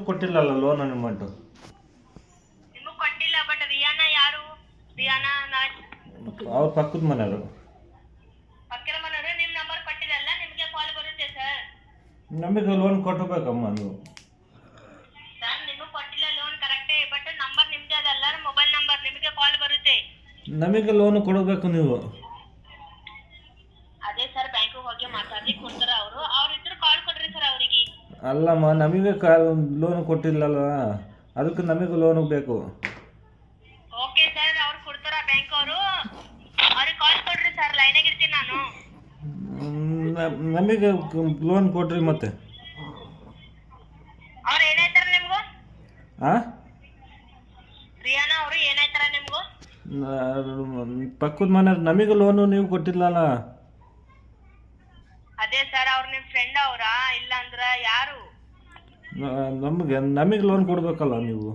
ಕೊಟ್ಟಿಲ್ಲಲ್ಲ loan amount. ನಿಮಗೆ ಕೊಟ್ಟಿಲ್ಲ, but Rihanna ಯಾರು? ರಿಯಾನಾ ಅವ್ರ ಪಕ್ಕದ ಮನೆಯವರು. ಪಕ್ಕದ ಮನೆಯವರು ನಿಮ್ಮ ನಂಬರ್ ಕೊಟ್ಟಿರಲ್ಲ, ನಿಮಗೆ ಕಾಲ್ ಬರುತ್ತೆ ಸರ್. ನಮಗೆ ಲೋನ್ ಕೊಟ್ಟಬೇಕಮ್ಮ ನೀವು. ಸರ್ ನಿಮಗೆ ಕೊಟ್ಟಿಲ್ಲ ಲೋನ್ ಕರೆಕ್ಟೇ, ಬಟ್ ನಂಬರ್ ನಿಮ್ದೇ ಅದಲ್ಲ, ಮೊಬೈಲ್ ನಂಬರ್ ನಿಮಗೆ ಕಾಲ್ ಬರುತ್ತೆ. ನಮಗೆ ಲೋನ್ ಕೊಡಬೇಕು ನೀವು. ಅದೇ ಸರ್ ಬ್ಯಾಂಕಿಗೆ ಹೋಗಿ ಮಾತಾಡಿ ಕೊಡ್ತಾರ ಅವರು. ಅವ್ರ ಇದ್ರು ಕಾಲ್ ಕೊಡ್ರಿ ಸರ್ ಅವರಿಗೆ. ಅಲ್ಲಮ್ಮ, ನಮಗೆ ಲೋನ್ ಕೊಟ್ಟಿಲ್ಲಲ್ಲ, ಅದಕ್ಕೆ ನಮಗೆ ಲೋನ್ ಬೇಕು. ಓಕೆ ಸರ್, ಅವ್ರು ಕೊಡ್ತಾರ ಬ್ಯಾಂಕ್ ಅವರು. ಅವ್ರಿಗೆ ಕಾಲ್ ಕೊಡ್ರಿ ಸರ್, ಲೈನಾಗ ಇರ್ತೀನಿ ನಾನು. ನಮಗೆ ಲೋನ್ ಕೊಡ್ರಿ ಮತ್ತೆ. ಅವ್ರು ಏನಾಯ್ತಾರ ನಿಮ್ಗೂ? ಹಾಂ, ರಿಯಾನಾ ಅವರು ಏನಾಯ್ತಾರ ನಿಮ್ಗೂ? ಪಕ್ಕದ ಮನೆ ನಮಗೆ ಲೋನು ನೀವು ಕೊಟ್ಟಿಲ್ಲಲ್ಲ. ಅದೇ ಸರ್, ಅವ್ರು ನಿಮ್ಮ ಫ್ರೆಂಡ್ ಅವರಾ ಇಲ್ಲ ಅಂದ್ರ ಯಾರು? ನಮಗೆ ಲೋನ್ ಕೊಡ್ಬೇಕಲ್ಲ ನೀವು.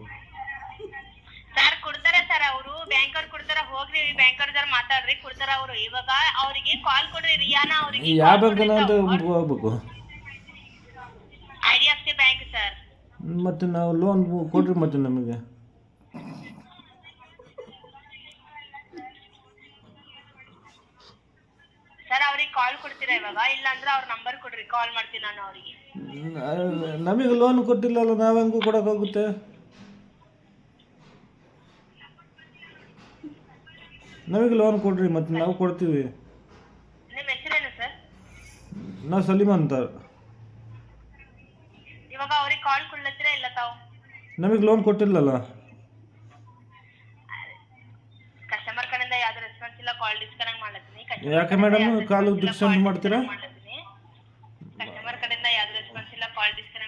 ಸರ್ ಕೊಡ್ತಾರೆ ಸರ್, ಅವರು ಬ್ಯಾಂಕ್ ಅವ್ರು ಕೊಡ್ತಾರ. ಹೋಗ್ರಿ ಬ್ಯಾಂಕ್ ಅವ್ರ ಮಾತಾಡ್ರಿ, ಕೊಡ್ತಾರ ಅವರು. ಇವಾಗ ಅವರಿಗೆ ಕಾಲ್ ಕೊಡ್ರಿ, ರಿಯಾನಾ ಅವರಿಗೆ. ಯಾವ ಬ್ಯಾಂಕ್ ಅಂತ ಹೋಗ್ಬೇಕು? IDFC bank sir. ಮತ್ತೆ ನಾವು ಲೋನ್ ಕೊಡ್ರಿ ಮತ್ತೆ ನಮಗೆ. ಸರ್ ಅವ್ರಿಗೆ ಕಾಲ್ ಕೊಡ್ತೀರಾ ಇವಾಗ? ಇಲ್ಲ ಅಂದ್ರೆ ಅವ್ರ ನಂಬರ್ ಕೊಡ್ರಿ, ಕಾಲ್ ಮಾಡ್ತೀನಿ ನಾನು ಅವರಿಗೆ. ನಮಗೆ ಲೋನ್ ಕೊಟ್ಟಿಲ್ಲಲ್ಲ, ನಾವು ಹೆಂಗೂ ಕೊಡೋಕ್ಕಾಗುತ್ತೆ? ನಮಗೆ ಲೋನ್ ಕೊಡ್ರಿ ಮತ್ತೆ ನಾವು ಕೊಡ್ತೀವಿ. ನಿಮ್ಮ ಹೆಸರೇನು ಸರ್? ನಾವು ಸಲೀಮ್ ಅಂತ. ಇವಾಗ ಅವ್ರಿಗೆ ಕಾಲ್ ಕೊಡ್ಲತ್ತೀರಾ ಇಲ್ಲ ತಾವು? ನಮಗೆ ಲೋನ್ ಕೊಟ್ಟಿಲ್ಲಲ್ಲ. ಕಸ್ಟಮರ್ ಕಡೆಯಿಂದ ಯಾವ್ದು ರೆಸ್ಪಾನ್ಸ್ ಇಲ್ಲ, ಕಾಲ್ ಡಿಸ್ಕನೆಕ್ಟ್ ಮಾಡ್ಲತ್ತೀನಿ. ಯಾಕೆ ಮೇಡಮ್ ಕಾಲು ಡಿಸ್ಕನೆಕ್ಟ್ ಮಾಡ್ತೀರಾ?